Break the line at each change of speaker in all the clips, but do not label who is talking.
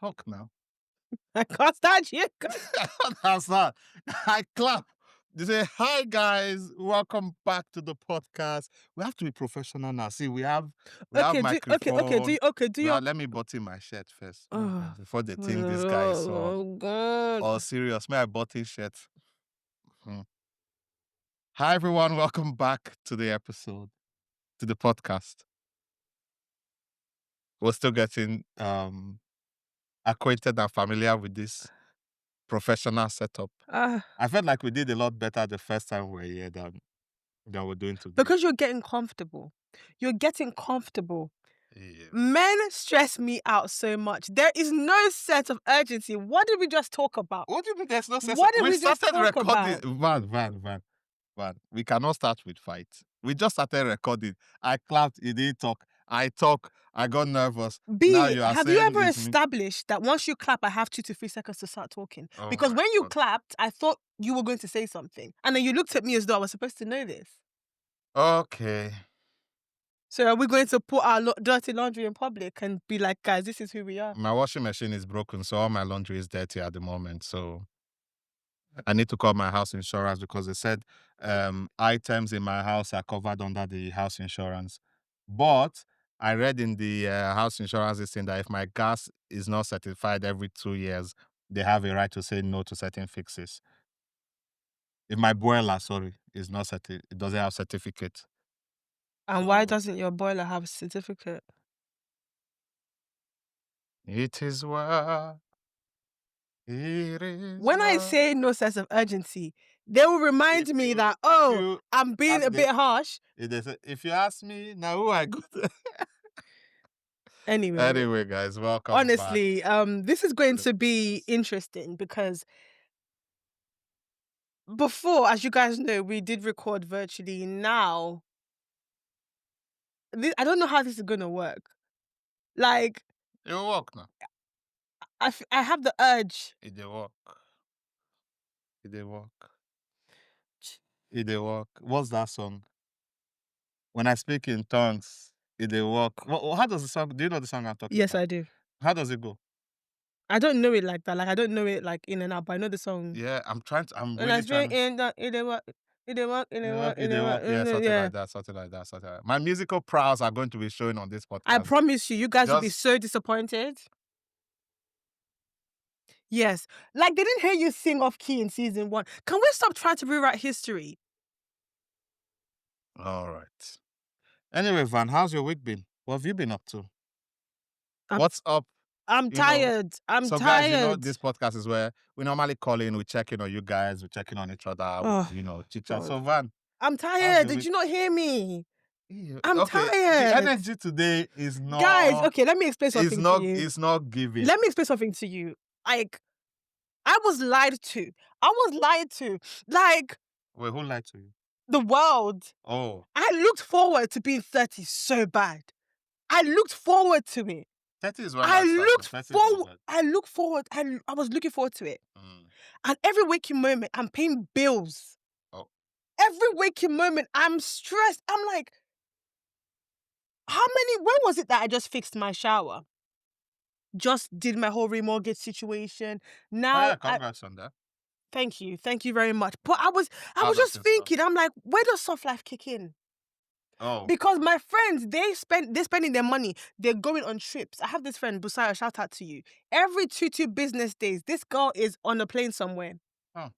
Talk now.
I can't stand you.
That's not. I clap. They say, "Hi guys, welcome back to the podcast." We have to be professional now. See, we have microphone.
Do
Now
your.
let me button my shirt first
Oh,
before they think this guy is so
oh God.
all serious. May I button shirt? Hmm. Hi everyone, welcome back to the episode, to the podcast. We're still getting acquainted and familiar with this professional setup.
Ah,
I felt like we did a lot better the first time we were here than we're doing today.
because you're getting comfortable. You're getting comfortable.
Yeah.
Men stress me out so much. There is no sense of urgency. What did we just talk about?
What do you mean there's no sense?
What did
We
we just
started
talk
recording.
about?
Van. We cannot start with fight. We just started recording. I clapped, he didn't talk. I talk, I got nervous. Now
B,
you are
have you
saying
ever
it's me.
established that once you clap, I have 2 to 3 seconds to start talking?
Oh
Because
my
when you
God.
clapped, I thought you were going to say something. And then you looked at me as though I was supposed to know this.
Okay.
So are we going to put our dirty laundry in public and be like, guys, this is who we are?
My washing machine is broken, so all my laundry is dirty at the moment. So I need to call my house insurance because they said items in my house are covered under the house insurance. But I read in the house insurance thing that if my gas is not certified every 2 years, they have a right to say no to certain fixes. If my boiler, sorry, is not it doesn't have certificate.
And why doesn't your boiler have a certificate?
It is well. It is
When I
well.
say no sense of urgency, they will remind me that, I'm being a bit harsh.
If you ask me now, who I go to?
Anyway,
Anyway, guys, welcome back.
honestly, this is going to be interesting because before, as you guys know, we did record virtually. Now, I don't know how this is going to work. Like,
You walk now.
I have the urge.
It dey work. It dey work. It dey work. What's that song? When I speak in tongues, it dey work. How does the song? Do you know the song I'm talking
Yes,
about?
I do.
How does it go?
I don't know it like that. Like, I don't know it like in and out, but I know the song.
Yeah, I'm
And I
really trying
speak
to.
in the, it dey work, it dey work, it
It
dey
dey
work,
work.
it
It
dey
dey
work.
work. Yeah, something
Yeah.
like that. Something like that. Something like that. My musical prowess are going to be showing on this
I
podcast.
promise you guys will be
Just
so disappointed. Yes. Like, they didn't hear you sing off key in season 1. Can we stop trying to rewrite history?
all right. Anyway, Van, how's your week been? What have you been up to?
I'm
What's up?
I'm
You know.
tired. I'm
So, guys,
tired.
this podcast is where we normally call in, we check in on you guys, we check in on each other,
Oh,
chit chat.
God.
So, Van,
I'm
how's
tired.
your
Did
week?
you not hear me? I'm
Okay, the
tired.
energy today is
Guys,
not,
okay, let me explain something to you.
it's not giving.
Let me explain something to you. Like, I was lied to. I was lied to. Like,
Wait, who lied to you?
the world.
Oh,
I looked forward to being 30 so bad. I looked forward to it.
30 is when I started. 30 is when
I was looking forward to it.
Mm.
And every waking moment, I'm paying bills.
Oh.
Every waking moment, I'm stressed. I'm like, when was it that I just fixed my shower? Just did my whole remortgage situation. Now,
Oh, yeah, congrats on that.
thank you very much. But I was
How does
just
it
thinking, I'm like, where does soft life kick in?
Oh,
Because my friends, they're spending their money. They're going on trips. I have this friend, Busaya, shout out to you. Every 2 business days, this girl is on a plane somewhere.
oh.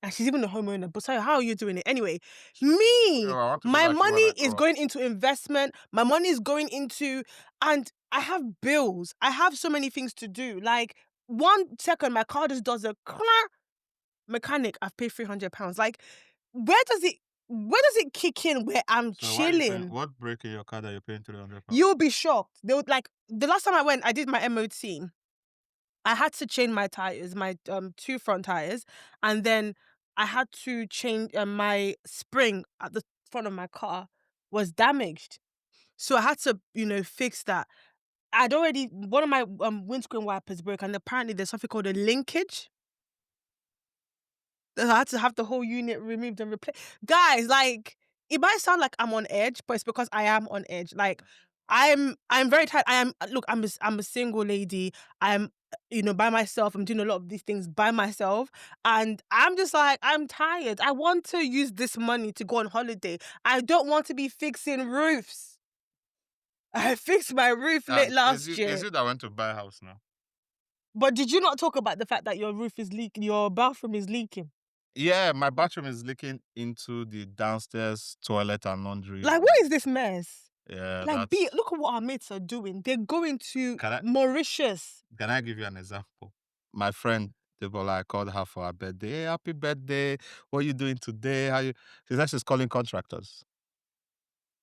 And she's even a homeowner. Busaya, how are you doing it? Anyway,
I want to go
my
back to when
money
I
is
grew up.
going into investment. My money is going into, and I have bills. I have so many things to do. Like, 1 second, my car just does a mechanic. I've paid £300. Like, where does it kick in where I'm
So why are you paying,
chilling?
what break in your car that you're paying £300?
You'll be shocked. They would like the last time I went, I did my MOT. I had to change my tires, my 2 front tires, and then I had to change my spring at the front of my car was damaged. So I had to, fix that. I'd already one of my windscreen wipers broke, and apparently there's something called a linkage. I had to have the whole unit removed and replaced. Guys, like, it might sound like I'm on edge, but it's because I am on edge. Like, I'm very tired. I am look, I'm a single lady. I'm by myself. I'm doing a lot of these things by myself. And I'm just like, I'm tired. I want to use this money to go on holiday. I don't want to be fixing roofs. I fixed my roof late
Is
last
you is
year.
you that went to buy a house now?
But did you not talk about the fact that your roof is leaking, your bathroom is leaking?
Yeah, my bathroom is leaking into the downstairs toilet and laundry.
Like, what is this mess?
Yeah,
Like,
that's.
look at what our mates are doing. They're going to
Can I
Mauritius.
can I give you an example? My friend Debola, I called her for her birthday. Hey, happy birthday! What are you doing today? How you? She said she's calling contractors.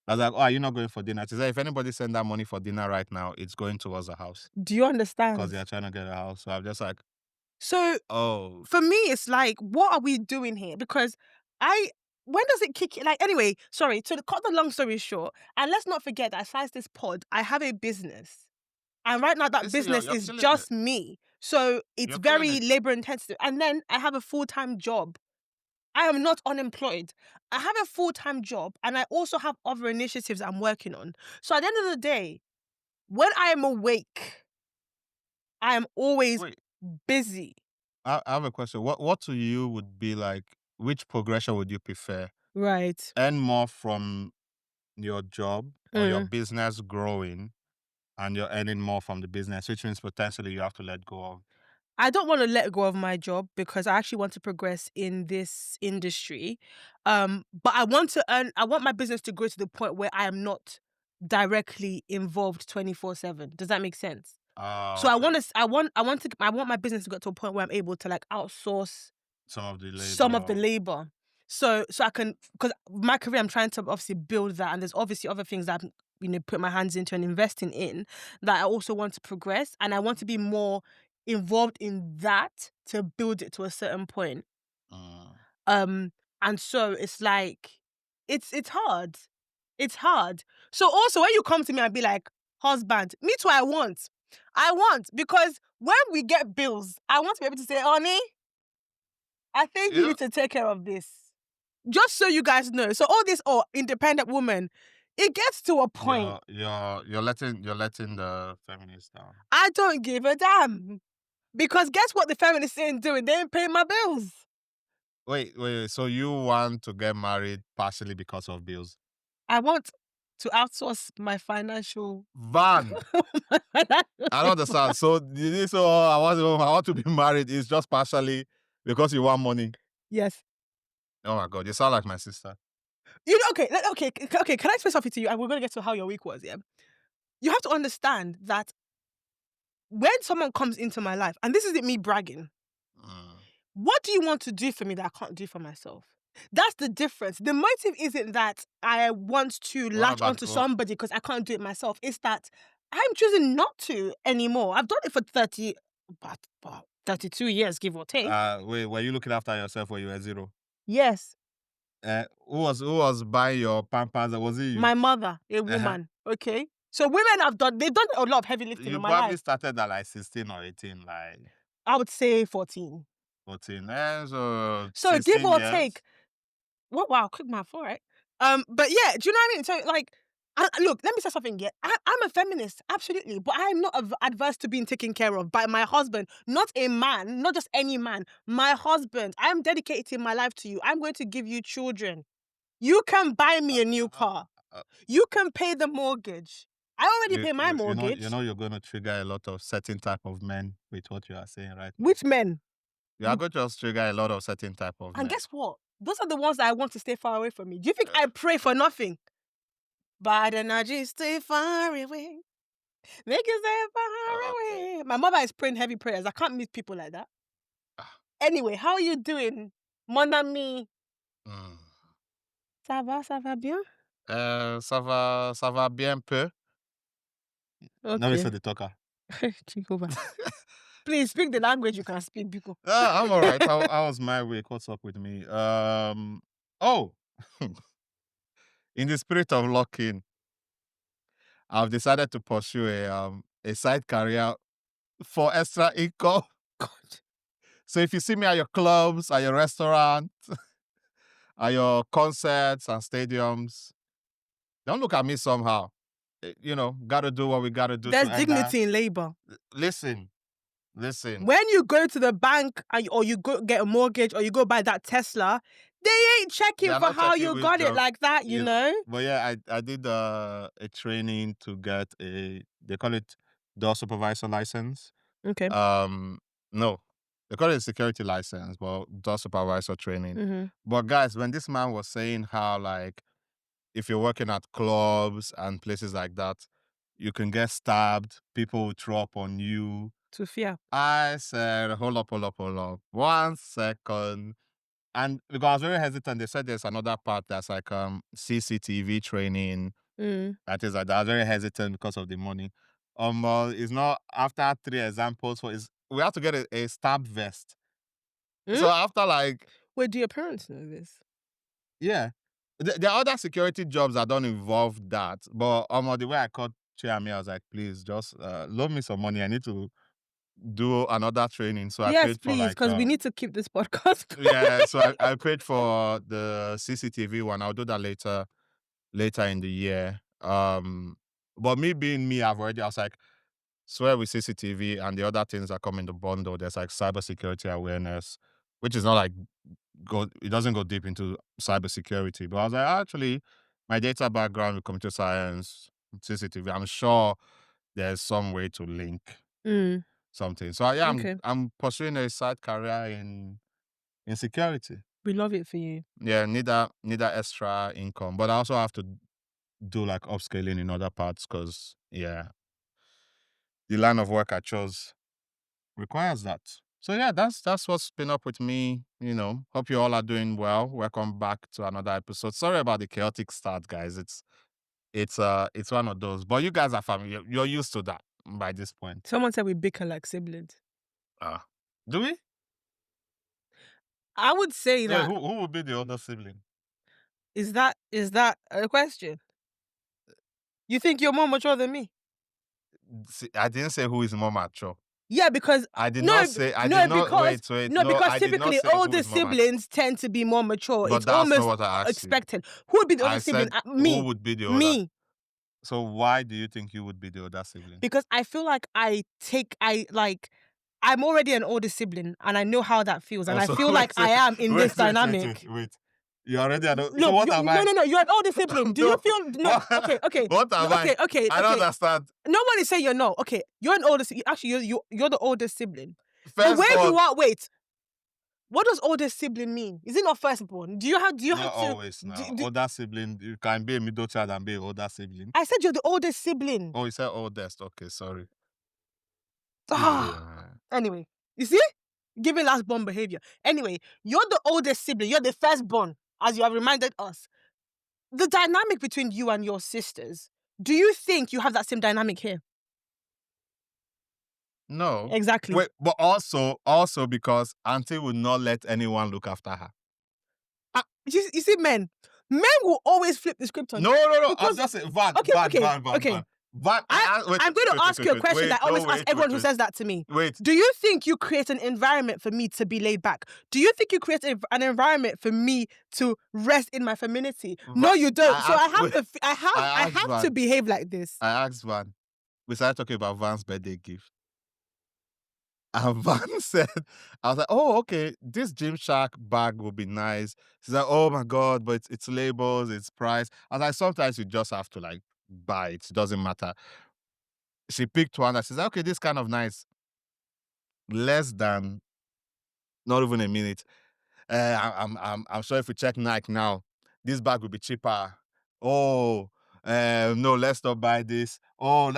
I was like, oh, are you not going for dinner? She said, if anybody send that money for dinner right now, it's going towards a house
Do you
because
understand?
they are trying to get a house. So I'm just like,
So
oh,
for me, it's like, what are we doing here? Because I, when does it kick in? Like, anyway, sorry, to cut the long story short, and let's not forget that aside this pod, I have a business. And right now, that
listen,
business
you're
is
killing it.
just me. So it's
You're killing
very
it.
labor intensive. And then I have a full time job. I am not unemployed. I have a full time job and I also have other initiatives I'm working on. So at the end of the day, when I am awake, I am always
Wait,
busy.
I have a question. What to you would be like? Which progression would you prefer?
Right.
Earn more from your job or your
Mm.
business growing, and you're earning more from the business, which means potentially you have to let go of.
I don't want to let go of my job because I actually want to progress in this industry. But I want my business to grow to the point where I am not directly involved 24/7. Does that make sense?
Ah,
So I want
okay.
to I want my business to get to a point where I'm able to like outsource
Some of the
some of the
labor.
labor. So I can, because my career I'm trying to obviously build that, and there's obviously other things that I'm put my hands into and investing in that I also want to progress, and I want to be more involved in that to build it to a certain point.
Mm.
Um and so it's like it's hard. It's hard. So also when you come to me and be like, husband, me too, I want, because when we get bills, I want to be able to say, honey, I think
You
you
know,
need to take care of this. Just so you guys know. So all this, oh, independent woman, it gets to a point.
you're letting the feminists down.
I don't give a damn. Because guess what the feminists ain't doing? They ain't paying my bills.
Wait. So you want to get married partially because of bills?
I want to outsource my financial
Van.
my financial
I don't
labor.
understand. So I want to be married is just partially because you want money.
Yes.
Oh my god, you sound like my sister.
Okay, okay. Can I explain something to you? And we're gonna get to how your week was. Yeah, you have to understand that when someone comes into my life, and this isn't me bragging,
Mm.
what do you want to do for me that I can't do for myself? That's the difference. The motive isn't that I want to
What
latch
about
onto somebody because I can't do it myself. It's that I'm choosing not to anymore. I've done it for 32 years, give or take.
wait, were you looking after yourself when you were zero?
Yes,
Who was buying your pampers? Was it you?
my mother, a
Uh-huh.
woman. Okay. So women they've done a lot of heavy lifting
You
in my
probably
life.
started at like 16 or 18, like
I would say 14.
14. So
So give
16
or take.
years.
What? Wow, quick math, all right. But yeah, do you know what I mean? So like, look, let me say something. Yeah, I'm a feminist, absolutely, but I'm not adverse to being taken care of by my husband, not a man, not just any man. My husband. I'm dedicating my life to you. I'm going to give you children. You can buy
Uh,
me a new
uh,
car.
uh,
You can pay the mortgage. I already
you,
pay my
you, you know, you
mortgage.
know, you're going to trigger a lot of certain type of men with what you are saying right now.
Which men?
You are going to just trigger a lot of certain type of
And
men.
guess what? Those are the ones that I want to stay far away from me. Do you think
Uh,
I pray for nothing? Bad energy, stay far away. Make you stay far
okay.
away. My mother is praying heavy prayers. I can't meet people like that.
Ah,
Anyway, how are you doing? Mon ami.
mm.
Ça va bien?
Ça va bien peu. Now
Okay.
listen to the talker.
Jehovah. Please speak the language you can speak, Biko.
I'm all right. How was my week? What's up with me? Oh, in the spirit of locking, I've decided to pursue a side career for extra income.
God.
So if you see me at your clubs, at your restaurant, at your concerts and stadiums, don't look at me somehow. gotta do what we gotta do to
There's
enter.
dignity in labor.
Listen, listen.
When you go to the bank or you go get a mortgage or you go buy that Tesla, they ain't
They
checking
are
for
not
how
checking
you
which
got it
job,
like that, you
you know.
know?
But yeah, I did a training to get they call it door supervisor license.
Okay.
Um, no, they call it a security license, but door supervisor training.
Mhm.
But guys, when this man was saying how like if you're working at clubs and places like that, you can get stabbed, people will throw up on you.
To fear.
I said, hold up, hold up, hold up. 1 second. And because I was very hesitant, they said there's another part that's like CCTV training.
Mm.
That is like I was very hesitant because of the money. It's not after 3 examples for is we have to get a stab vest.
Hmm?
So after like
Wait, do your parents know this?
yeah. There are other security jobs that don't involve that. But the way I called Chiami, I was like, please just loan me some money. I need to do another training. So I
Yes,
paid for
please,
like
because we need to keep this podcast
yeah, so
going.
I paid for the CCTV one. I'll do that later in the year. But me being me, I was like, swear with CCTV and the other things that come in the bundle, there's like cybersecurity awareness, which is not like it doesn't go deep into cybersecurity. But I was like, actually, my data background with computer science, CCTV, I'm sure there's some way to link
Mm,
something. So yeah,
okay.
I'm pursuing a side career in security.
We love it for you.
Yeah, need that extra income, but I also have to do like upscaling in other parts because yeah, the line of work I chose requires that. So yeah, that's what's been up with me. Hope you all are doing well. Welcome back to another episode. Sorry about the chaotic start, guys. It's one of those, but you guys are familiar. You're used to that by this point.
Someone said we bicker like siblings.
Ah, do we?
I would say
Wait,
that
who would be the older sibling?
is that a question? You think you're more mature than me?
See, I didn't say who is more mature.
Yeah, because
I did not
no,
say. I did
no,
not
because
wait. Wait.
no,
No,
because
I did not
typically
say who
older
is more mature.
siblings tend to be more mature.
But
It's
that's not
almost
what I asked you.
expected. Who would be the older
I
sibling?
said who
Me,
would be the older.
me,
So why do you think you would be the older sibling?
because I feel like I'm already an older sibling, and I know how that feels, and I
Also,
feel like
wait,
I am in this
wait.
dynamic.
Wait. You already know. So
Look,
what am I?
no. You're an older sibling. Do you
No.
feel no? Okay, okay,
What am I? I don't
okay.
understand.
No one is saying you're not. Okay, you're an older. Actually, you're the oldest sibling. The way you
Firstborn.
are. Wait, what does oldest sibling mean? Is it not firstborn? Do you
Not
have to?
always now. Older sibling. You can be a middle child and be an older sibling.
I said you're the oldest sibling.
Oh, you said oldest. Okay, sorry.
Ah.
Yeah.
Anyway, you see, giving last born behavior. Anyway, you're the oldest sibling. You're the firstborn, as you have reminded us. The dynamic between you and your sisters. Do you think you have that same dynamic here?
No.
Exactly.
Wait, but also because auntie would not let anyone look after her.
You see, men will always flip the script on
No,
you
no, no. I'm
because
just saying, Van,
okay,
Van,
okay,
Van, Van,
okay.
Van. Van, wait,
I'm going to ask you a question that I always ask everyone who says that to me.
Wait,
Do you think you create an environment for me to be laid back? Do you think you create an environment for me to rest in my femininity? No, you don't. So I have to behave like this.
I asked Van. We started talking about Van's birthday gift. And Van said, I was like, oh, okay, this Gymshark bag will be nice. She's like, oh my God, but it's labels, it's price. I was like, sometimes you just have to like buy it. It doesn't matter. She picked one and she's like, okay, this kind of nice. Less than not even a minute. I'm sure if we check Nike now, this bag will be cheaper. Oh, no, let's not buy this. Oh,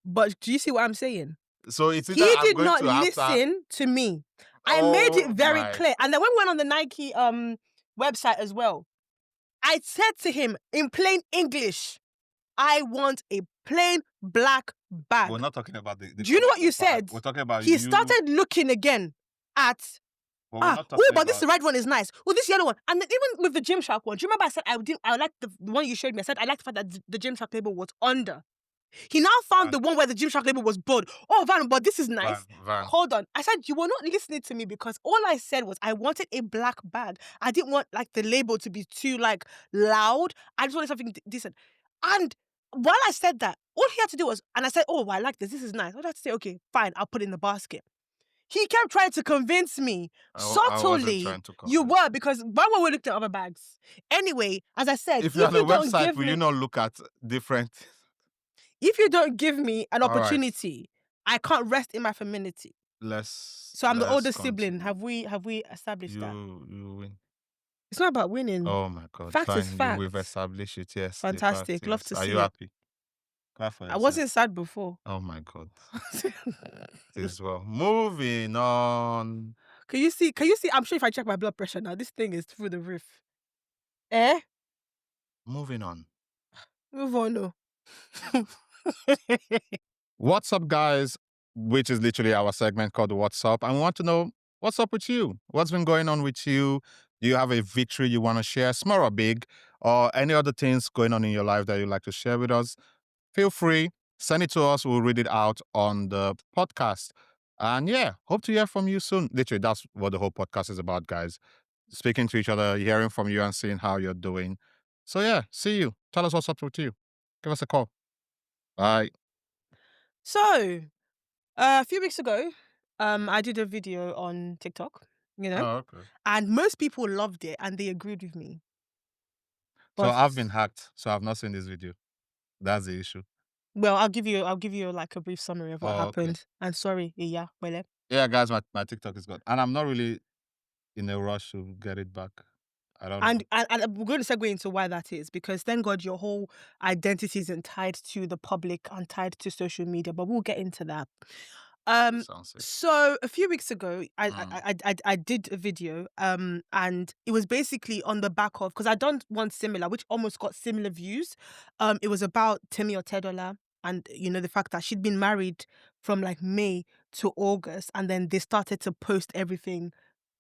But do you see what I'm saying?
so it's either
He
I'm
did
going
not
to have to.
listen to me. I made it
Oh
very
my!
clear. And then when we went on the Nike website as well, I said to him in plain English, I want a plain black bag.
We're not talking about the
Do you know
color
what
of
you
the bag.
said?
We're talking about
He
you.
started looking again at
But we're not
oh,
talking
but this
about.
red one is nice. Oh, this yellow one. And then even with the Gymshark one, do you remember I said I like the one you showed me? I said I like the fact that the Gymshark label was under. He now found
Van,
the one where the Gymshark label was bold. Oh, Van, but this is nice.
Van.
Hold on. I said you were not listening to me because all I said was I wanted a black bag. I didn't want like the label to be too like loud. I just wanted something decent. And while I said that, all he had to do was, and I said, "Oh, I like this. This is nice." I had to say, "Okay, fine. I'll put it in the basket." He kept trying to convince me
I wasn't
subtly.
trying to
You
convince
were,
you.
because why were we looking at other bags? Anyway, as I said,
If you're on a website, will you not look at different?
if you don't give me an
All right,
opportunity, I can't rest in my femininity. So I'm the
let's
oldest sibling.
continue.
Have we established that?
You win.
It's not about winning.
Oh my God,
Fact is
fine. We've
fact.
established it. Yes, the fact.
Fantastic. Love
Yes.
to
Are you
see it.
happy? Clap for
I wasn't
yourself.
sad before.
Oh my God. This well. Moving on.
Can you see? Can you see? I'm sure if I check my blood pressure now, this thing is through the roof. Eh?
Moving on.
Move on, no.
What's up, guys? Which is literally our segment called What's Up. And we want to know what's up with you? What's been going on with you? Do you have a victory you want to share, small or big, or any other things going on in your life that you'd like to share with us? Feel free, send it to us. We'll read it out on the podcast. And yeah, hope to hear from you soon. Literally, that's what the whole podcast is about, guys. Speaking to each other, hearing from you, and seeing how you're doing. So yeah, see you. Tell us what's up with you. Give us a call. Bye.
So, a few weeks ago, I did a video on TikTok, you know,
Oh, okay.
and most people loved it and they agreed with me.
So
But
I've been hacked, so I've not seen this video. That's the issue.
well, I'll give you like a brief summary of what
Oh, okay.
happened. And sorry, yeah, well,
Yeah, guys, my TikTok is gone. And I'm not really in a rush to get it back. I don't know.
and we're going to segue into why that is, because thank God your whole identity isn't tied to the public and tied to social media. But we'll get into that. Um,
Sounds sick.
so a few weeks ago,
Mm.
I did a video, and it was basically on the back of, because I done one similar, which almost got similar views. It was about Timmy Otedola, and you know the fact that she'd been married from like May to August, and then they started to post everything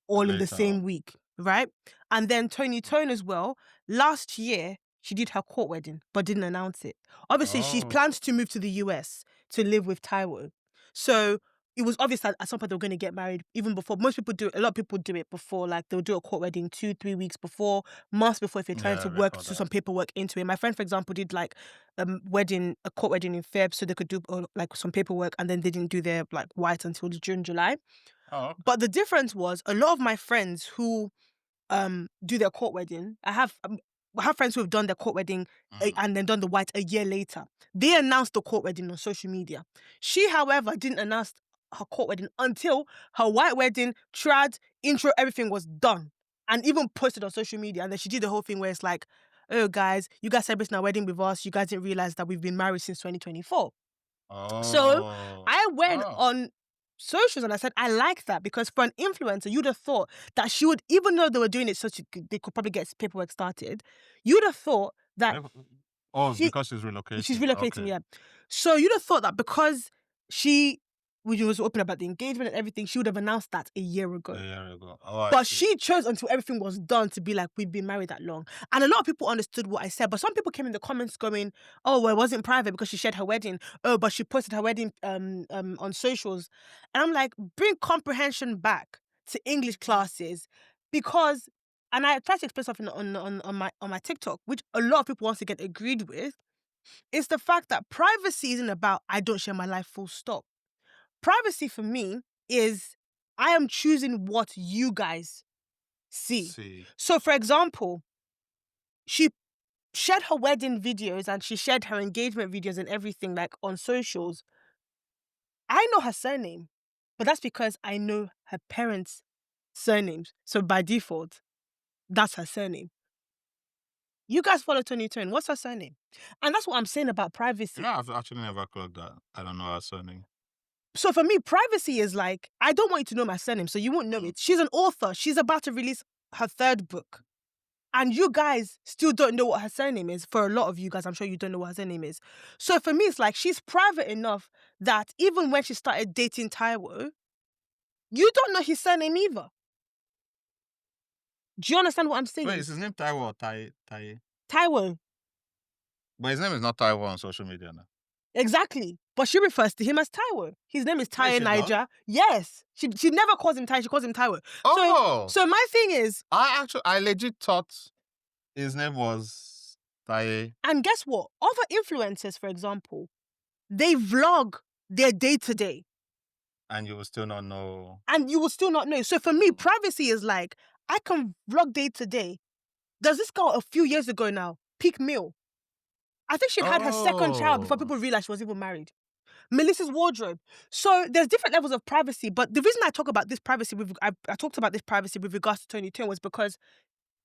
all in the
Later
same
on.
week, right? And then Tony Tone as well. Last year, she did her court wedding, but didn't announce it. Obviously, she
Oh,
plans to move to the US to live with Taiwo. So it was obvious that at some point they were going to get married even before. Most people do it. A lot of people do it before, like they'll do a court wedding 2-3 weeks before, months before, if you're trying
yeah,
to
I
work
recall
to
that.
some paperwork into it. My friend, for example, did like a court wedding in Feb, so they could do like some paperwork, and then they didn't do their like white until June, July.
Oh, okay.
But the difference was a lot of my friends who do their court wedding. I have friends who have done their court wedding
Mm.
and then done the white a year later. They announced the court wedding on social media. She, however, didn't announce her court wedding until her white wedding, trad, intro, everything was done. And even posted on social media. And then she did the whole thing where it's like, oh guys, you guys celebrating our wedding with us. You guys didn't realize that we've been married since 2024. So
Oh.
I went
Oh.
on socials and I said, I like that, because for an influencer, you'd have thought that she would, even though they were doing it so they could probably get paperwork started, you'd have thought that
Oh, it's
she
because she's
she's
relocating.
relocating,
Okay.
yeah. So you'd have thought that because she was open about the engagement and everything, she would have announced that a year
A
ago.
year ago. Oh, I
But
see.
she chose until everything was done to be like, we've been married that long. And a lot of people understood what I said. But some people came in the comments going, oh, well, it wasn't private because she shared her wedding. Oh, but she posted her wedding on socials. And I'm like, bring comprehension back to English classes, because, and I tried to explain something on my TikTok, which a lot of people once again agreed with, is the fact that privacy isn't about I don't share my life full stop. Privacy for me is I am choosing what you guys see.
See.
So, for example, she shared her wedding videos and she shared her engagement videos and everything like on socials. I know her surname, but that's because I know her parents' surnames. So, by default, that's her surname. You guys follow Tony Tone. What's her surname? And that's what I'm saying about
You
privacy.
know, I've actually never clocked that. I don't know her surname.
So, for me, privacy is like, I don't want you to know my surname, so you won't know
Mm.
it. She's an author. She's about to release her third book. And you guys still don't know what her surname is. For a lot of you guys, I'm sure you don't know what her surname is. So for me, it's like she's private enough that even when she started dating Taiwo, you don't know his surname either. Do you understand what I'm
Wait, is
saying?
his name Taiwo or Tai?
Taiwo,
But his name is not Taiwo on social media now.
exactly. But she refers to him as Taiwo. His name is
Wait,
Taye
she does?
Niger. Yes. She never calls him Tai, she calls him Taiwo.
Oh!
So my thing is,
I legit thought his name was Taye,
And guess what? Other influencers, for example, they vlog their day to day,
and you will still not know.
and you will still not know. So for me, privacy is like, I can vlog day to day. There's this girl a few years ago now, Peak Mill. I think she'd had her second child before
Oh,
people realized she was even married. Melissa's wardrobe. So there's different levels of privacy, but the reason I talk about this privacy I talked about this privacy with regards to Tony Tune was because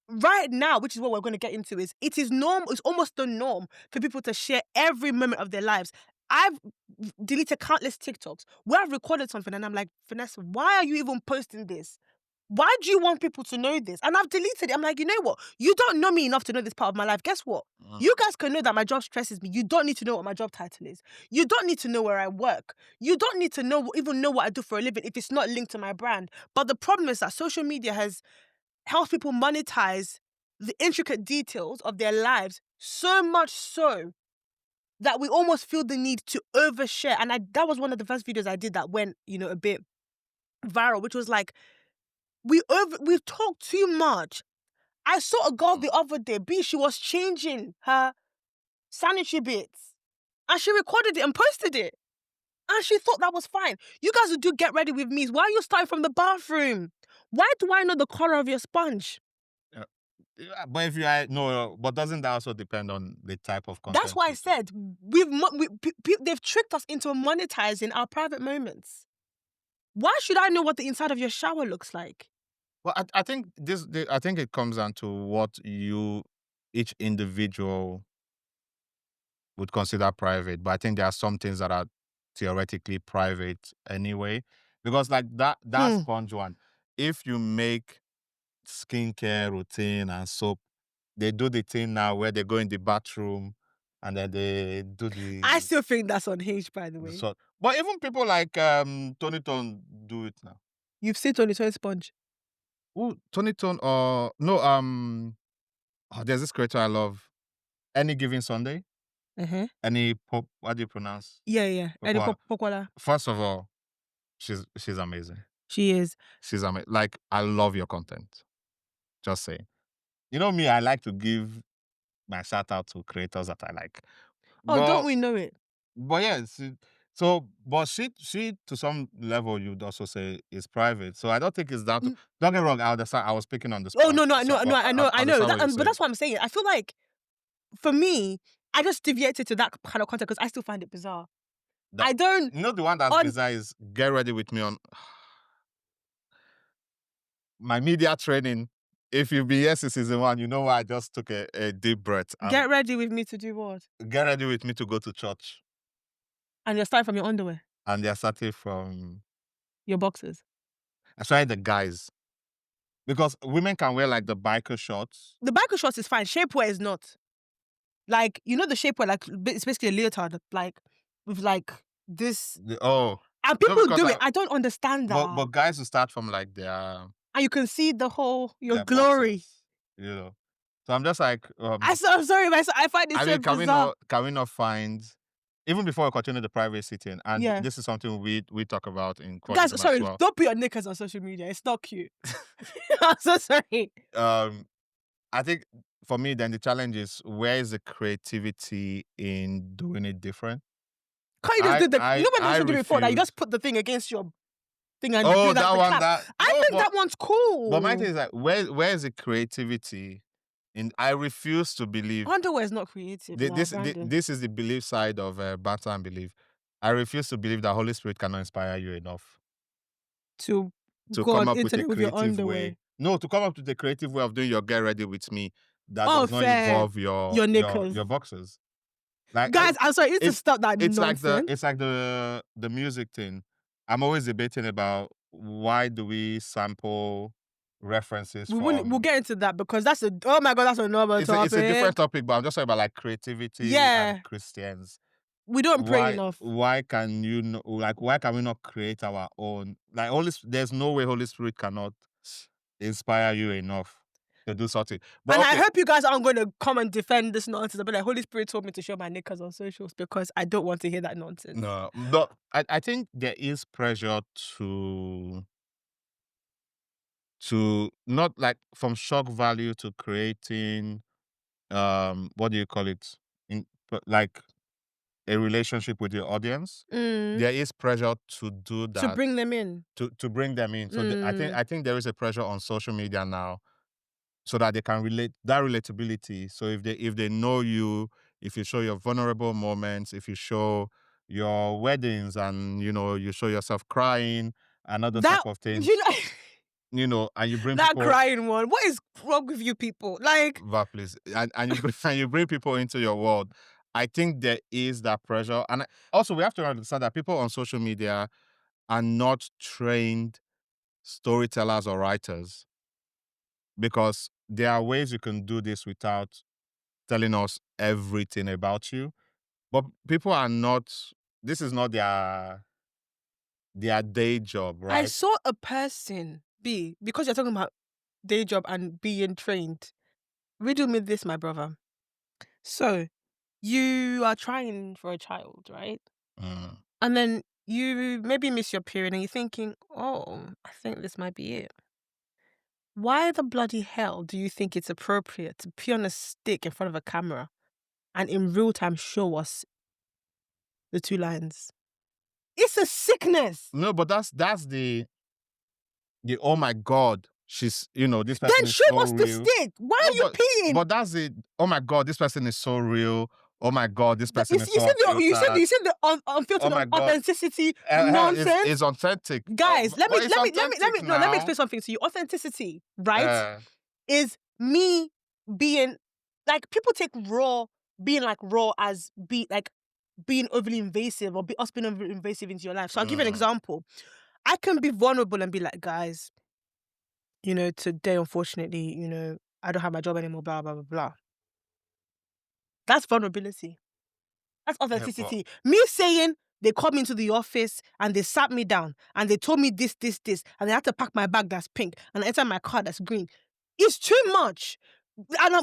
right now, which is what we're going to get into, is it is norm. It's almost the norm for people to share every moment of their lives. I've deleted countless TikToks where I've recorded something and I'm like, Vanessa, why are you even posting this? Why do you want people to know this? And I've deleted it. I'm like, you know what? You don't know me enough to know this part of my life. Guess what?
mm,
You guys can know that my job stresses me. You don't need to know what my job title is. You don't need to know where I work. You don't need to know even know what I do for a living if it's not linked to my brand. But the problem is that social media has helped people monetize the intricate details of their lives so much so that we almost feel the need to overshare. And that was one of the first videos I did that went, a bit viral, which was like, we talk too much. I saw a girl
mm.
the other day, she was changing her sanitary bits and she recorded it and posted it. And she thought that was fine. You guys would do get ready with me. Why are you starting from the bathroom? Why do I know the color of your sponge?
Yeah. Yeah, but if you are no, but doesn't that also depend on the type of
That's
content
why I
you do?
said they've tricked us into monetizing our private moments. Why should I know what the inside of your shower looks like?
Well, I think I think it comes down to what each individual would consider private. But I think there are some things that are theoretically private anyway, because like that
Hmm.
sponge one, if you make skincare routine and soap, they do the thing now where they go in the bathroom and then they do
I
the
still think that's unhinged, by the
the
way.
sort. But even people like Tony Tone do it now.
You've seen Tony Tony Sponge.
Oh, Tony Tone or no there's this creator I love. Any given Sunday,
Uh-huh.
any pop. What do you pronounce?
Yeah, yeah. Eddie
Well,
Pokwala.
first of all, she's amazing.
She is.
She's amazing. Like I love your content. Just saying. You know me, I like to give my shout out to creators that I like.
Oh, don't
But
we know it?
yeah, so but she to some level you'd also say is private. So I don't think it's down to.
N-
Don't get wrong. I understand. I was speaking on the
Oh
spot.
no, no,
So
no, no. I know,
I
I know.
understand
That,
what you're
but
saying.
that's what I'm saying. I feel like for me, I just deviated to that kind of content because I still find it bizarre.
That
I don't
you know the one that's
on
bizarre is get ready with me on my media training. If you've been here since season one, you know why I just took a deep breath.
get ready with me to do what?
Get ready with me to go to church.
And you're starting from your underwear,
And they're starting from
your boxers.
especially the guys. Because women can wear like the biker shorts.
The biker shorts is fine. Shapewear is not. Like, the shapewear, like it's basically a leotard, like with like this.
Oh.
And
No,
people
because
do it. I don't understand that.
but guys will start from like
And you can see the whole your
their
glory.
boxers, you know. So I'm just like,
I'm sorry, but I find it
I
so
mean,
bizarre.
can we not find even before we continue the privacy thing, and
Yeah.
this is something we talk about in
Guys,
Quadritum as
sorry,
well.
don't put your knickers on social media. It's not cute. I'm so sorry.
Um, I think for me, then the challenge is where is the creativity in doing it different?
Can't you just do when there
I
was video before that you
refuse.
just put the thing against your thing and do
Oh,
that
that
the
one,
clap.
that
I
no,
think that one's
but my
cool.
thing is like where is the creativity? In I refuse to believe
Underwear is not creative now, Brandon.
this is the belief side of banter and belief. I refuse to believe that Holy Spirit cannot inspire you enough
To
to
go
come
on
up with a
internet with your
creative
underwear.
way. No, to come up with a creative way of doing your get ready with me that
Oh,
does not
fair.
involve
Your knickers.
your boxers. Like
Guys, I'm sorry, you need to
it's
stop that nonsense.
it's like the music thing. I'm always debating about why do we sample references
We'll
from.
get into that because oh my god, that's another
It's a different
topic.
topic, but I'm just talking about like creativity and
Yeah.
Christians.
We don't pray enough.
Why can you like why can we not create our own like there's no way Holy Spirit cannot inspire you enough to do something. But
And I
okay,
hope you guys aren't going to come and defend this nonsense. But like, Holy Spirit told me to show my knickers on socials because I don't want to hear that nonsense.
no, I think there is pressure to not like from shock value to creating what do you call it? Like a relationship with your audience,
Mm.
there is pressure to do
To
that,
bring them in.
to bring them in. So
Mm.
I think there is a pressure on social media now so that they can relate, that relatability. So if they know you, if you show your vulnerable moments, if you show your weddings and you show yourself crying and all those type
That
of
you
things,
know
and you bring
that
people,
crying one. What is wrong with you people? Like,
please, and you and you bring people into your world. I think there is that pressure, and also we have to understand that people on social media are not trained storytellers or writers, because there are ways you can do this without telling us everything about you. But people are not. This is not their day job,
I
right?
saw a person because you're talking about day job and being trained. Riddle me this, my brother. So you are trying for a child, right?
Mm.
And then you maybe miss your period and you're thinking, oh, I think this might be it. Why the bloody hell do you think it's appropriate to pee on a stick in front of a camera and in real time show us the two lines? It's a sickness.
No, but that's the oh my god, she's this person
Then
is
show
so
us the
real.
stick. Why
No,
are you peeing?
but that's it. Oh my god, this person is so real. Oh my god, this
You
person
see,
is so unfiltered.
you see the
Oh
unfiltered
my god,
authenticity nonsense.
it's authentic.
Guys,
But it's authentic
let me explain
now.
something to you. Authenticity, right,
Uh,
is me being like people take being like raw as being overly invasive or us being overly invasive into your life. So I'll give you an
mm,
example. I can be vulnerable and be like, guys, today unfortunately, I don't have my job anymore, blah blah blah blah. That's vulnerability. That's
yeah, but
authenticity. Me saying they called me into the office and they sat me down and they told me this, this, this, and they had to pack my bag that's pink and enter my car that's green. It's too much.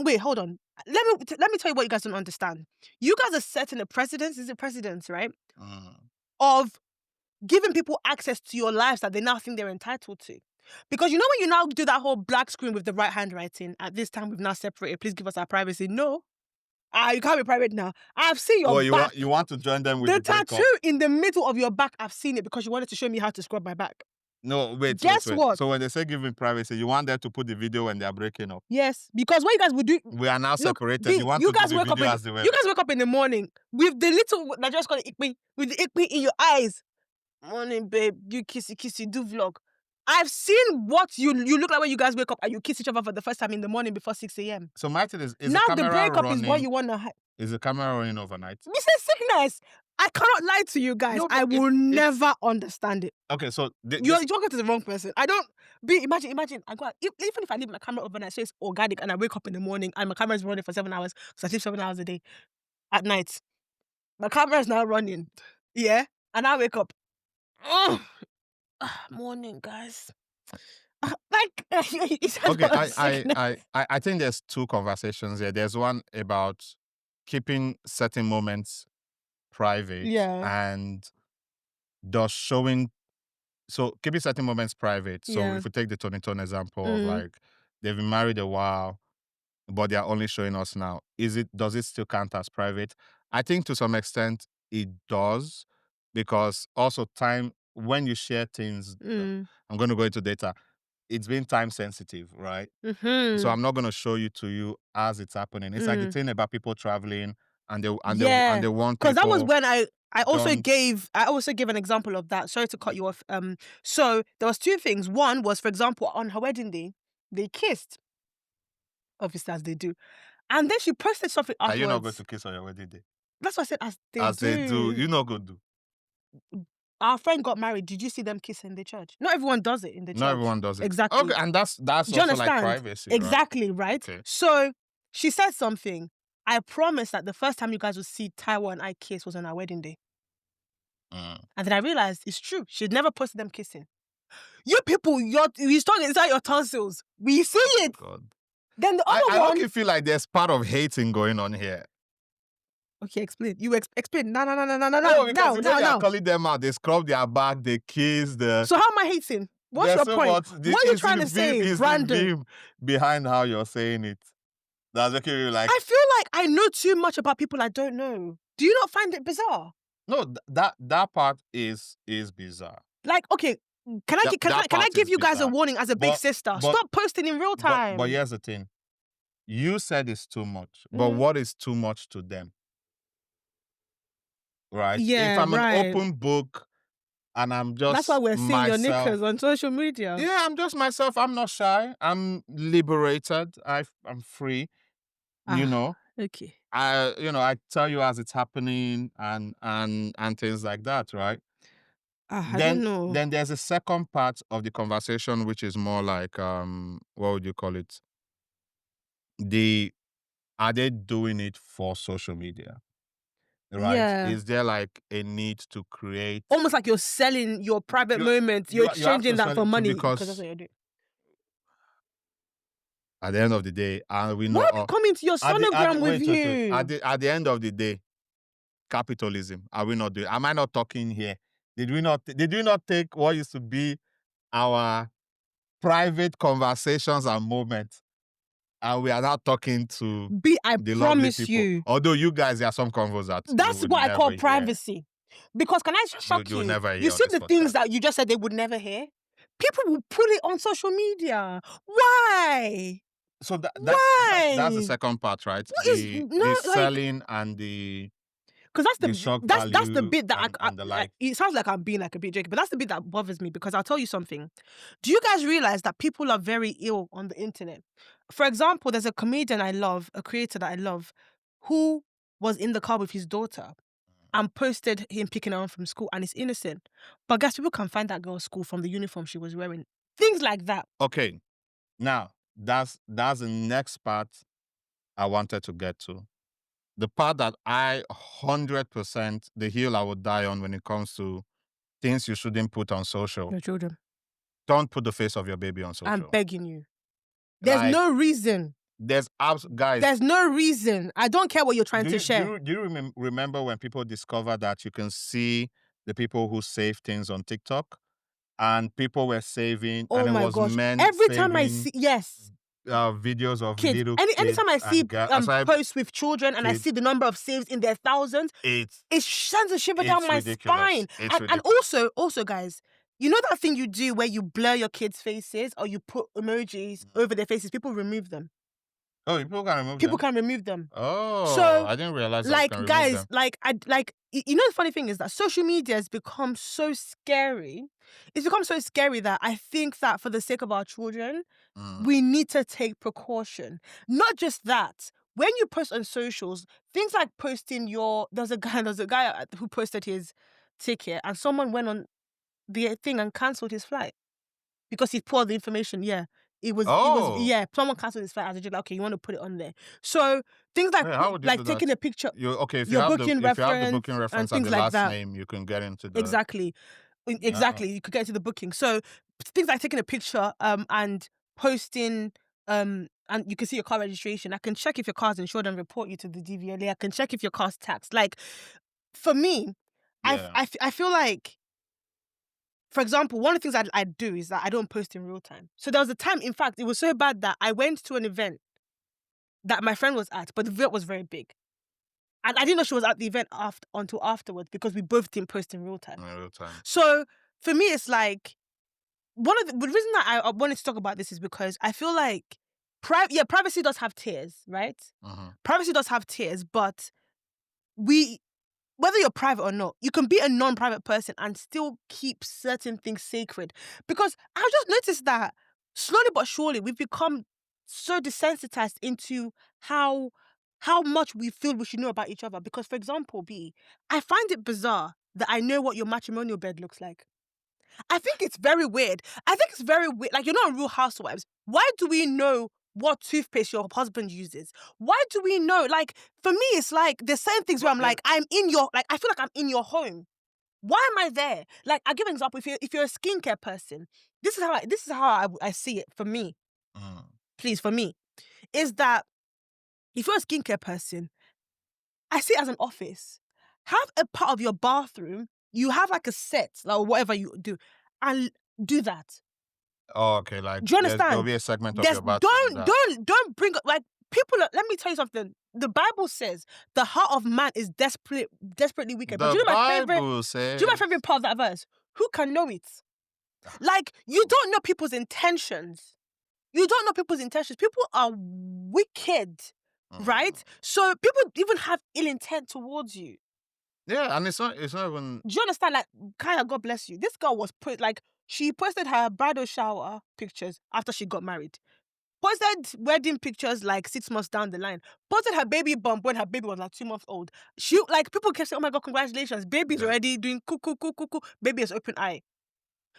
Wait, hold on. Let me tell you what you guys don't understand. You guys are setting a precedence. Is it precedence, right?
mm,
Of giving people access to your lives that they now think they're entitled to. Because when you now do that whole black screen with the right handwriting, at this time we've now separated, please give us our privacy. No. You can't be private now. I've seen your
oh,
back.
you want to join them with
The
the breakup?
tattoo in the middle of your back, I've seen it because you wanted to show me how to scrub my back.
No, wait, wait,
Guess
wait.
what?
So when they say giving privacy, you want them to put the video when they are breaking up.
Yes, because what you guys would do,
We are now
look,
separated. You want to do the video as they were.
you guys wake up in the morning with the little Nigerians call it ikpi, with the ikpi in your eyes. Morning, babe, you kissy kissy do vlog. I've seen what you look like when you guys wake up and you kiss each other for the first time in the morning before 6 a.m.
So my thing is the
Now the
camera
breakup is what
running?
you want to hide.
Is the camera running overnight?
This is sickness. I cannot lie to you guys.
No,
I
but
will
it's
never understand it.
okay. So
You're talking to the wrong person. I don't imagine I go out, even if I leave my camera overnight, so it's organic and I wake up in the morning and my camera is running for 7 hours because I sleep 7 hours a day at night. My camera is now running. Yeah. And I wake up. Oh, morning, guys. Like it's
okay.
about sickness.
I think there's two conversations here. There's one about keeping certain moments private
Yeah.
and thus showing. So keeping certain moments private. So
Yeah.
if we take the Tony Tone example of
Mm,
like they've been married a while, but they are only showing us now. Does it still count as private? I think to some extent it does, because also time when you share things,
mm,
I'm going to go into data. It's been time sensitive, right? So
mm-hmm,
I'm not going to show you to you as it's happening. It's like the
mm.
thing about people traveling and
Yeah.
they want
Because that was
people
when I also
don't.
gave an example of that. Sorry to cut you off. So there was two things. One was, for example, on her wedding day, they kissed, obviously as they do. And then she posted something
Are you not going
afterwards.
to kiss on your wedding day?
That's what I said, as they
As they do,
do.
you not going to do.
Our friend got married. Did you see them kiss in the church? Not everyone does it in the
Not
church.
everyone does it. Okay,
Exactly.
and that's
Do you
also like
understand?
privacy, right?
Exactly, right?
Okay.
So she said something. I promise that the first time you guys would see Taiwo and I kiss was on our wedding day.
Mm.
And then I realized it's true. She'd never posted them kissing. You people, you stuck inside your tonsils. We see it.
God.
Then the
I
other one.
don't feel like there's part of hating going on here.
Okay, explain. You explain. No,
No, because the way they are
now.
calling them out, they scrub their back, they kiss the.
So how am I hating? What's
There's
your
so
point?
much.
What are you trying to say,
Is the
Brandon?
vim behind how you're saying it. That's making you like
I feel like I know too much about people I don't know. Do you not find it bizarre?
no, that part is bizarre.
Like, okay, can I
That
gi
that
can I
part
give
is
you guys a
bizarre.
warning as a big
But
sister?
but
Stop posting in real
but
time.
here's the thing. You said it's too much, but
Mhm.
what is too much to them, right? If
Yeah,
I'm an
right.
open book and I'm
That's why
just
we're seeing your knickers
myself,
on social media.
yeah, I'm just myself. I'm not shy. I'm liberated. I'm free. You
Ah,
know,
okay.
I tell you as it's happening and things like that, right?
Ah, I don't
Then
know.
then there's a second part of the conversation which is more like what would you call it? The Are they doing it for social media? Right?
Yeah.
Is there like a need to create
Almost like you're selling your private
you
moments. You're
you have
exchanging
to
that
sell
for
it to
money because that's
because
what you're doing.
at the end of the day, and we
Why
know
are we coming to your
at
sonogram with
wait.
you?
At the end of the day, capitalism. Are we not doing? Am I not talking here? Did we not take what used to be our private conversations and moments, and we are now talking to
B, I
the lovely
promise
people?
you.
Although you guys, there are some convos that you
That's
would
what I call
never hear.
privacy. Because can I shock
You will
you?
never
You
hear on
see
this
the things
podcast.
that you just said they would never hear? People will put it on social media. Why?
So that's the
Why?
second part, right?
What is
The
no like
selling and
because
the shock
that's the
value
bit that
and the like.
it sounds like I'm being like a bit joking, but that's the bit that bothers me because I'll tell you something. Do you guys realize that people are very ill on the internet? For example, there's a comedian I love, a creator that I love, who was in the car with his daughter and posted him picking her up from school and it's innocent. But guess people can find that girl's school from the uniform she was wearing. Things like that.
Okay, now that's the next part I wanted to get to. The part that I 100% the hill I would die on when it comes to things you shouldn't put on social.
Your children.
Don't put the face of your baby on
I'm
social.
begging you. There's
Like
no reason.
there's abs guys.
There's no reason. I don't care what you're trying to share.
Do you remember when people discovered that you can see the people who save things on TikTok and people were saving and
Oh
it
my
was
gosh.
men
Every time I
saving
see yes,
videos of
kids.
little
Anytime I
kids
see
and girls.
posts with children and I
Kids,
see the number of saves in their thousands,
it's
it sends a shiver down
it's
my
ridiculous.
spine.
It's
And
ridiculous.
also guys, you know that thing you do where you blur your kids' faces or you put emojis over their faces, people remove them.
Oh, people can remove
People
them.
can remove them.
Oh,
So
I didn't realize that you
like
can remove
guys,
them.
like I like you know the funny thing is that social media has become so scary. It's become so scary that I think that for the sake of our children,
Mm.
we need to take precaution. Not just that. When you post on socials, things like posting your there's a guy who posted his ticket and someone went on the thing and cancelled his flight because he put all the information. Yeah. It was
Oh,
yeah, someone cancelled his flight as a joke. Like, okay, you want to put it on there. So things like
wait, how would you do
taking
that?
a picture,
You okay?
your booking
If you have the booking
reference and
reference and
things
the
like
last
that.
name, you can get into the.
Exactly.
Uh,
Exactly. You could get to the booking. So things like taking a picture and posting and you can see your car registration. I can check if your car's insured and report you to the DVLA. I can check if your car's taxed. Like for me,
yeah.
I feel like for example, one of the things I do is that I don't post in real time. So there was a time, in fact, it was so bad that I went to an event that my friend was at, but the event was very big. And I didn't know she was at the event until afterwards because we both didn't post in real time.
In real time.
So for me, it's like the reason that I wanted to talk about this is because I feel like privacy does have tiers, right?
Mhm.
Privacy does have tiers, but we whether you're private or not, you can be a non-private person and still keep certain things sacred. Because I've just noticed that slowly but surely we've become so desensitized into how much we feel we should know about each other. Because for example, I find it bizarre that I know what your matrimonial bed looks like. I think it's very weird. I think it's very weird. Like, you're not Real Housewives. Why do we know what toothpaste your husband uses? Why do we know? Like, for me, it's like there's certain things where
But
I'm
then,
like, I feel like I'm in your home. Why am I there? Like, I'll give an example. If you're a skincare person, this is how I see it for me.
mm.
Please, for me, is that if you're a skincare person, I see it as an office. Have a part of your bathroom. You have like a set, like whatever you do, and do that.
Oh, okay. Like
Do you
there'll
understand?
be a segment of
There's
your bathroom that.
don't bring up like Let me tell you something. The Bible says the heart of man is desperately wicked. But
The Bible
do you know my
says.
favorite part of that verse? Who can know it? Like, you don't know people's intentions. You don't know people's intentions. People are wicked,
Mm.
right? So people even have ill intent towards you.
Yeah, and it's not even.
Do you understand? Like, Kaya, God bless you. This girl was she posted her bridal shower pictures after she got married. Posted wedding pictures like 6 months down the line. Posted her baby bump when her baby was like 2 months old. People kept saying, "Oh my God, congratulations. Baby's
Yeah.
already doing cuckoo, cuckoo, cuckoo. Baby has open eye."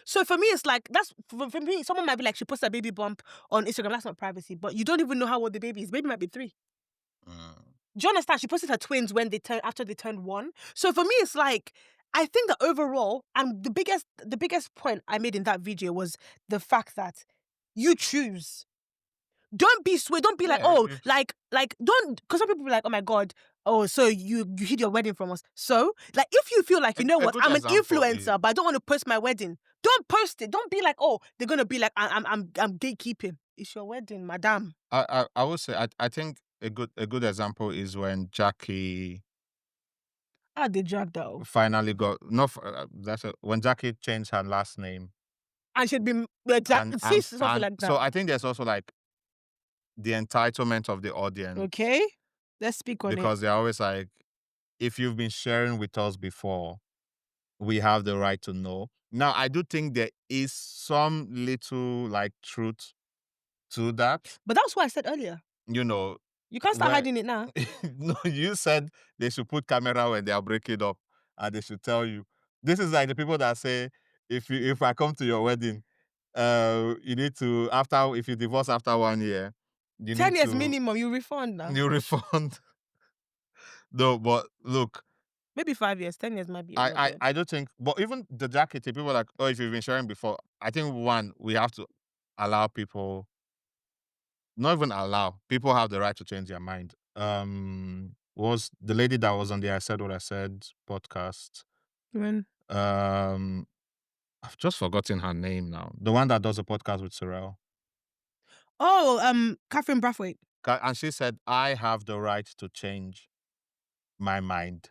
So for me, it's like, for me, someone might be like, she posted a baby bump on Instagram. That's not privacy. But you don't even know how old the baby is. Baby might be 3.
Mm.
Do you understand? She posted her twins after they turned 1. So for me, it's like, I think that overall, and the biggest point I made in that video was the fact that you choose. Don't be swayed. Don't be like,
Yeah.
oh, don't, because some people be like, oh my God, oh, so you hid your wedding from us. So, like, if you feel like,
A,
you know
a
what,
good
I'm an
example is
influencer, but I don't want to post my wedding. Don't post it. Don't be like, oh, they're gonna be like, I'm gatekeeping. It's your wedding, madam.
I would say I think a good example is when Jackie
Ah, they dragged her.
finally got no when Jackie changed her last name.
And she'd be
and
see
and
something
and
like
so
that.
I think there's also like the entitlement of the audience,
Okay, let's speak on it.
because they're always like, if you've been sharing with us before, we have the right to know. Now, I do think there is some little like truth to that.
But that's what I said earlier.
You know,
You can't start
where
hiding it now.
no, you said they should put camera when they are breaking up, and they should tell you. This is like the people that say, if I come to your wedding, you need to, after, if you divorce after 1 year, you
10
need
years
to
minimum, you refund now.
you refund. No, but look,
Maybe 5 years. 10 years might be a
I,
lot,
I
though.
I don't think, but even the jacket, people are like, oh, if you've been sharing before, I think one, we have to allow people, not even allow, people have the right to change their mind. Was the lady that was on the I Said What I Said podcast?
When
Um, I've just forgotten her name now. The one that does a podcast with Sorrel.
Catherine Brathwaite.
And she said, I have the right to change my mind.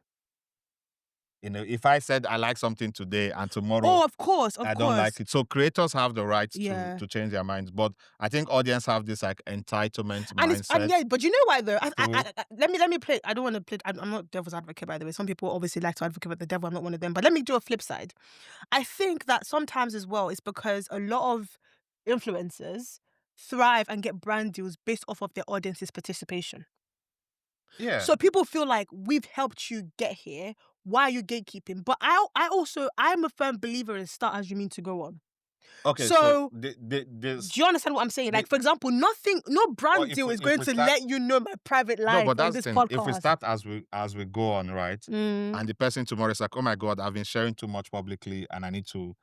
If I said I like something today and tomorrow
Oh, of
I don't
course.
like it. So creators have the right to
Yeah.
to change their minds, but I think audience have this like entitlement
And
mindset.
yeah, but you know why though?
To
Let me play. I don't want to play. I'm not devil's advocate, by the way. Some people obviously like to advocate with the devil. I'm not one of them. But let me do a flip side. I think that sometimes as well, it's because a lot of influencers thrive and get brand deals based off of their audience's participation.
Yeah.
So people feel like, we've helped you get here. Why are you gatekeeping? But I'm a firm believer in start as you mean to go on.
Okay, so
So
there's
do you understand what I'm saying?
the
Like, for example, no
or
brand
if
deal
we
is
if
going
we
to
start
let you know my private
no,
life
but
on
that's the
this
thing. If we
podcast.
start as we go on, right?
Mm.
And the person tomorrow is like, oh my God, I've been sharing too much publicly and I need to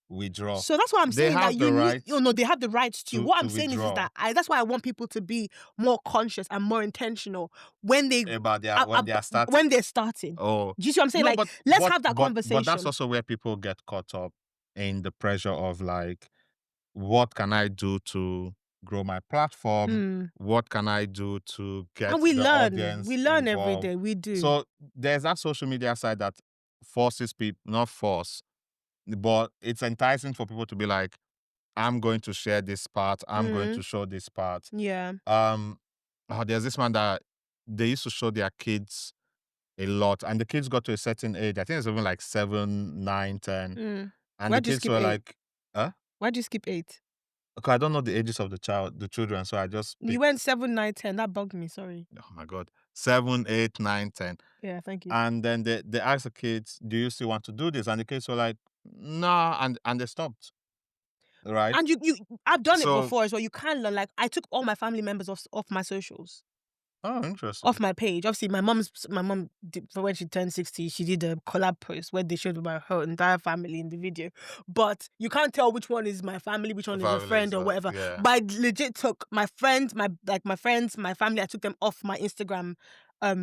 withdraw.
So that's why I'm
They
saying that
have the
you need,
right
they have the rights to.
to
What
to
I'm saying is
withdraw
that that's why I want people to be more conscious and more intentional when they
about their
uh, uh,
when they are starting.
when they're starting.
Oh
Do you see what I'm saying?
no,
Like,
but
let's have that
that's
conversation.
also where people get caught up in the pressure of like, what can I do to grow my platform?
Mm.
What can I do to get
And we
the
learn.
audience
We learn every
involved?
day. We do.
So there's that social media side that forces people, not force, but it's enticing for people to be like, I'm going to share this part, I'm going to
Mm.
show this part.
Yeah.
There's this man that they used to show their kids a lot, and the kids got to a certain age. I think it's even like 7, 9, 10,
Mm.
and the
Why'd you
kids
skip
were
8?
like, huh?
Why'd you skip 8?
Okay, I don't know the ages of the children, so I just
You went
picked.
7, 9, 10. That bugged me. Sorry.
Oh my God, 7, 8, 9, 10,
Yeah, thank you.
and then they asked the kids, "Do you still want to do this?" And the kids were like, "Nah," and they stopped. Right?
And I've done it
So,
before as well. You can learn. Like, I took all my family members off my socials.
oh, interesting.
Off my page. Obviously, my mom did, for when she turned 60, she did a collab post where they showed about her entire family in the video. But you can't tell which one is my family, which one is a
Families,
friend or whatever.
yeah.
But I legit took my friends, my friends, my family. I took them off my Instagram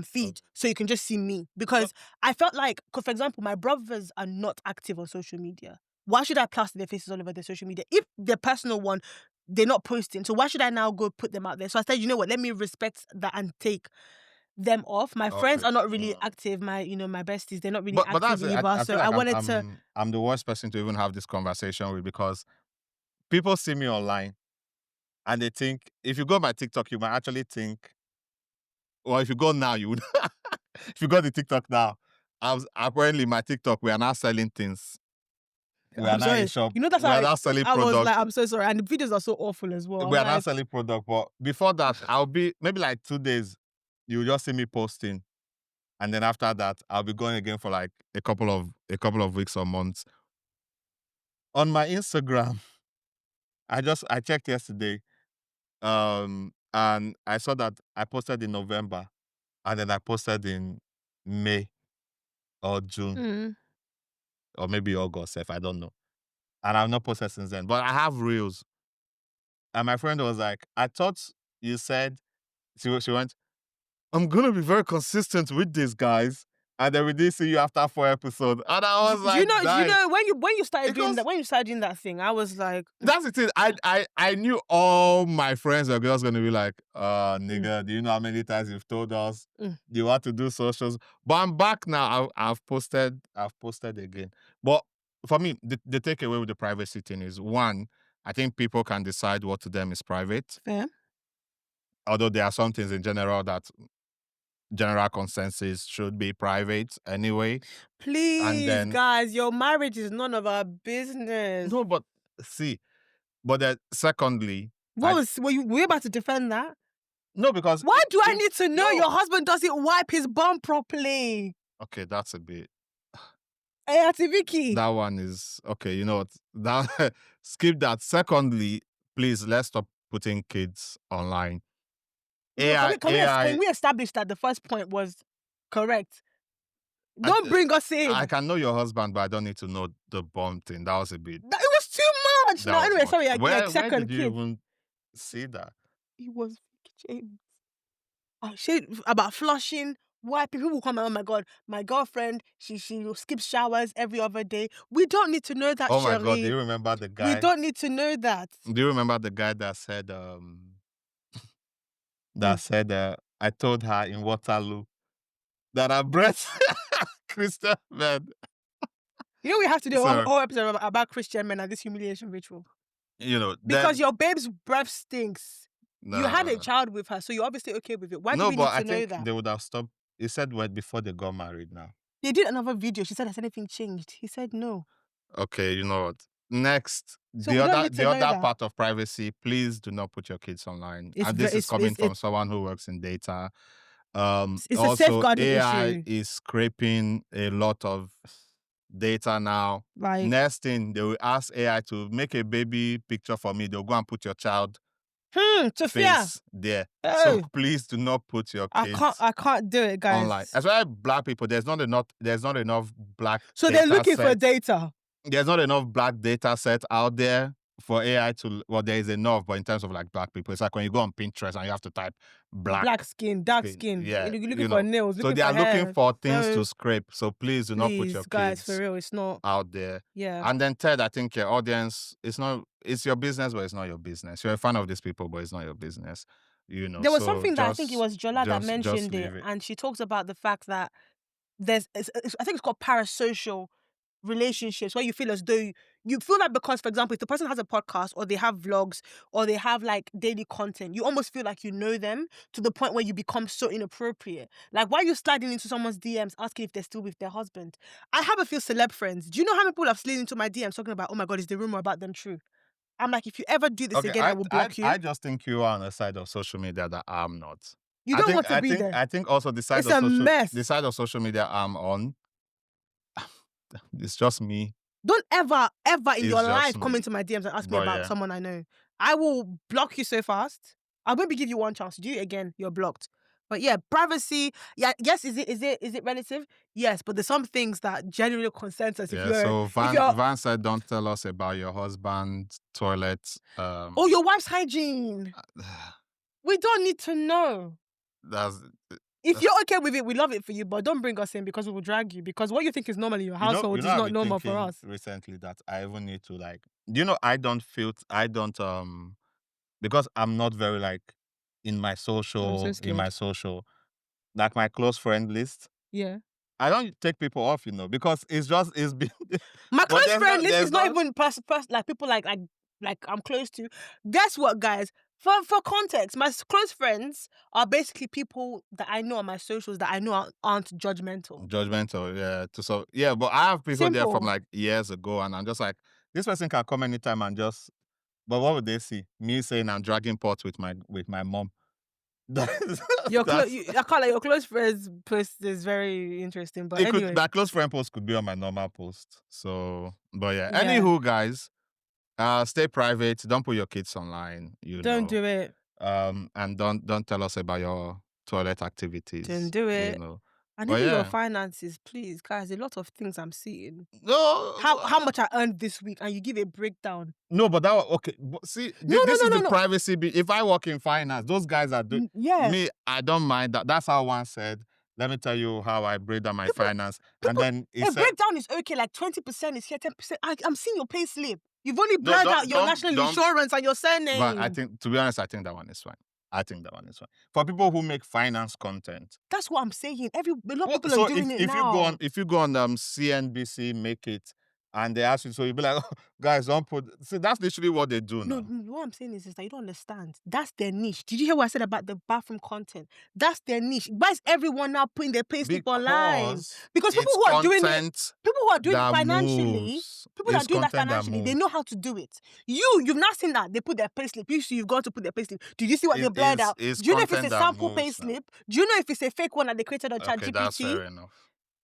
feed, so you can just see me,
Oh,
because I felt like, 'cause for example, my brothers are not active on social media. Why should I plaster their faces all over their social media? If their personal one, they're not posting. So why should I now go put them out there? So I said, you know what, let me respect that and take them off. My friends
Okay.
are not really active. My, my besties, they're not really
But
active
that's it.
either.
I
So
feel
I
like
wanted to.
I'm the worst person to even have this conversation with, because people see me online and they think, if you go on my TikTok, you might actually think, or if you go now, you would. If you go to TikTok now, apparently my TikTok, we are now selling things. We are
I'm
now in
sorry.
shop.
You know, that's
We
how
are now selling
I was like,
product.
I'm so sorry. And the videos are so awful as well. I'm
We are now
like,
selling product. But before that, I'll be maybe like 2 days. You just see me posting, and then after that, I'll be going again for like a couple of weeks or months. On my Instagram, I checked yesterday, and I saw that I posted in November, and then I posted in May or June
mm,
or maybe August, if I don't know, and I've not posted since then. But I have reels, and my friend was like, "I thought you said," she went, "I'm gonna be very consistent with these guys, and then we did see you after 4 episodes," and I was like,
do you
"Die,"
know when you started doing that,
because
when you started doing that thing, I was like,
that's the thing. I knew all my friends were just gonna be like,
mm,
nigga, do you know how many times you've told us
mm,
you want to do socials?" But I'm back now. I've posted again. But for me, the takeaway with the privacy thing is, one, I think people can decide what to them is private.
fair.
Although there are some things in general that general consensus should be private anyway. And
Please,
then
guys, your marriage is none of our business.
no, but see, but then secondly,
What
I
was were you about to defend that?
no, because
Why do I need to know
no.
your husband doesn't wipe his bum properly?
Okay, that's a bit.
Hey, Auntie Vicky.
That one is okay. You know what? That skip that. Secondly, please, let's stop putting kids online.
No,
AI,
can
AI.
we establish that the first point was correct?
I,
Don't bring us
I
in.
can know your husband, but I don't need to know the bomb thing. That was a bit.
It was too much.
That
No,
was
anyway,
much.
sorry, like
Where did
second
you
kid.
even see that?
It was James. Shit about flushing, wiping. People will come. Oh my god, my girlfriend. She skips showers every other day. We don't need to know that,
Oh my God! Do
Sherry.
you remember the
We
guy?
don't need to know that.
Do you remember the guy that said
Mm.
I told her in Waterloo that her breast Christian man.
You know we have to do a
So
whole episode about Christian men and this humiliation ritual because
then
your babe's breath stinks. You had a
no,
child with her, so you're obviously okay with it. Why do
no,
we
but
need
I
to know
think
that?
they would have stopped. He said what before they got married now.
They did another video. She said, "Has anything changed?" He said, "No."
Okay, you know what? Next,
So
the
we don't
other
need to
the
know
other
that.
part of privacy, please do not put your kids online.
It's
And this
very,
is coming from
it's
someone who works in data.
it's a
Also
safeguarding
AI
issue.
is scraping a lot of data now.
Like,
Next thing, they will ask AI to make a baby picture for me. They'll go and put your child
Sophia.
face there. So
Oh,
please do not put your kids
I can't do it,
online.
guys.
As well as black people, there's not enough black
So they're
data
looking for
set.
data.
There's not enough black data set out there for AI to, well, there is enough, but in terms of like black people, it's like when you go on Pinterest and you have to type black
Black skin, dark
skin.
skin.
Yeah,
You're looking for nails,
So
looking
they
for
are looking
hair.
for things
So
to scrape. So please do not put your
please, guys, for
kids
real, it's not.
out there.
Yeah.
And then third, I think your audience, it's your business, but it's not your business. You're a fan of these people, but it's not your business.
There was
So
something that I think it was Jola that
just
mentioned it,
leave it.
and she talks about the fact that I think it's called parasocial relationships where you feel as though you feel like because, for example, if the person has a podcast or they have vlogs or they have like daily content, you almost feel like you know them to the point where you become so inappropriate. Like, why are you sliding into someone's DMs asking if they're still with their husband? I have a few celeb friends. Do you know how many people have slid into my DMs talking about, oh my God, is the rumor about them true? I'm like, if you ever do this
Okay,
again, I will block you.
I just think you are on a side of social media that I'm not.
You
I
don't
think
want to
I
be
think
there.
I think also
It's a
the
mess.
side of social media I'm on, it's just me.
Don't ever in
It's
your
just
life come
me.
into my DMs and ask me
But
about
yeah.
someone I know. I will block you so fast. I'll maybe give you one chance. Do it again, you're blocked. But yeah, privacy. Yeah, yes, is it relative? Yes, but there's some things that generally consensus.
Yeah. So
If
Van
you're
Van said, "Don't tell us about your husband's toilet."
oh, your wife's hygiene. We don't need to know.
That's
If you're okay with it, we love it for you, but don't bring us in because we will drag you. Because what you think is normal in your household is
I've
not
been
normal for
thinking
us.
recently that I even need to like, I don't because I'm not very like
I'm so
in my
scared.
social, like my close friend list.
Yeah.
I don't take people off, because it's been
My
but
close friend list
there's
is not
not
even like people like I'm close to. Guess what, guys? For context, my close friends are basically people that I know on my socials that I know aren't judgmental.
judgmental, yeah. Yeah, but I have people there from
Simple.
like years ago, and I'm just like, this person can come anytime and just. But what would they see? Me saying I'm dragging pots with my mom. That's,
Your
that's
I call it your close friends post is very interesting. But
it could
anyway,
my close friend post could be on my normal post. So, but yeah.
yeah,
Anywho, guys, stay private. Don't put your kids online.
don't do it.
And don't tell us about your toilet
Don't
activities.
do it. And
But
even your
yeah,
finances, please, guys. A lot of things I'm seeing. How
no,
much I earned this week, and you give a breakdown.
no, but okay. But see,
No, no,
this
no,
is
no,
the
no.
privacy. If I work in finance, those guys are doing
Yeah,
me. I don't mind that. That's how one said. Let me tell you how I break down my
people
finance, and
people
then he
a
said,
breakdown is okay, like 20% is here, 10%. I'm seeing your pay slip. You've only
"No,
blurred out your national
don't."
insurance and your
But I
surname.
think, to be honest, I think that one is fine. I think that one is fine for people who make finance content.
That's what I'm saying. A lot of
Well,
people are
so
doing it
if you go on
now.
CNBC, make it, and they ask you, so you'll be like, oh, guys, don't put. See, that's literally what they do
No,
now.
what I'm saying is that you don't understand. That's their niche. Did you hear what I said about the bathroom content? That's their niche. Why is everyone now putting their payslip online?
Because
Because
it's content
people who are doing it
that
financially,
moves.
people that are
It's
doing that
content that
financially, they know
moves.
how to do it. You've not seen that. They put their payslip. You've got to put their payslip. Did you see what they blurred out?
It's
Do you know if it's a
content that
sample
moves now.
payslip? Do you know if it's a fake one that they created on
Okay, that's
ChatGPT?
fair enough.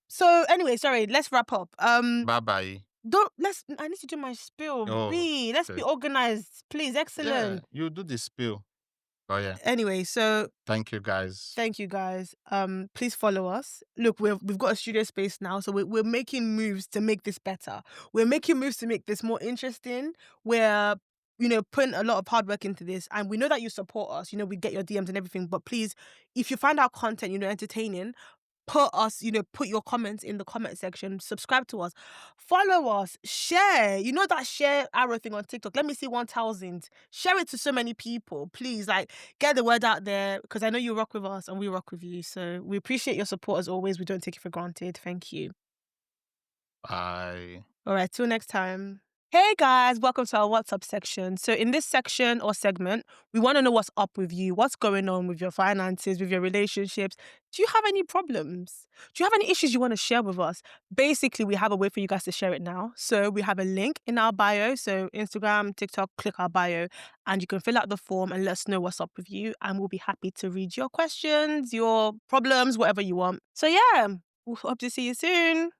So anyway, sorry, let's wrap up.
Bye bye.
Don't let's I need to do my spill.
Oh,
Let's be
okay.
organized, please.
Yeah,
Excellent.
you do the spill. Oh yeah.
Anyway, so
Thank you guys.
thank you guys. Please follow us. Look, we've got a studio space now, so we're making moves to make this better. We're making moves to make this more interesting. We're putting a lot of hard work into this, and we know that you support us. We get your DMs and everything, but please, if you find our content, entertaining, put your comments in the comment section, subscribe to us, follow us, share. That share arrow thing on TikTok. Let me see 1,000. Share it to so many people. Please, like, get the word out there because I know you rock with us and we rock with you. So we appreciate your support as always. We don't take it for granted. Thank you.
Bye.
All right, till next time. Hey guys, welcome to our WhatsApp section. So in this section or segment, we want to know what's up with you, what's going on with your finances, with your relationships. Do you have any problems? Do you have any issues you want to share with us? Basically, we have a way for you guys to share it now. So we have a link in our bio. So Instagram, TikTok, click our bio and you can fill out the form and let us know what's up with you. And we'll be happy to read your questions, your problems, whatever you want. So yeah, we'll hope to see you soon.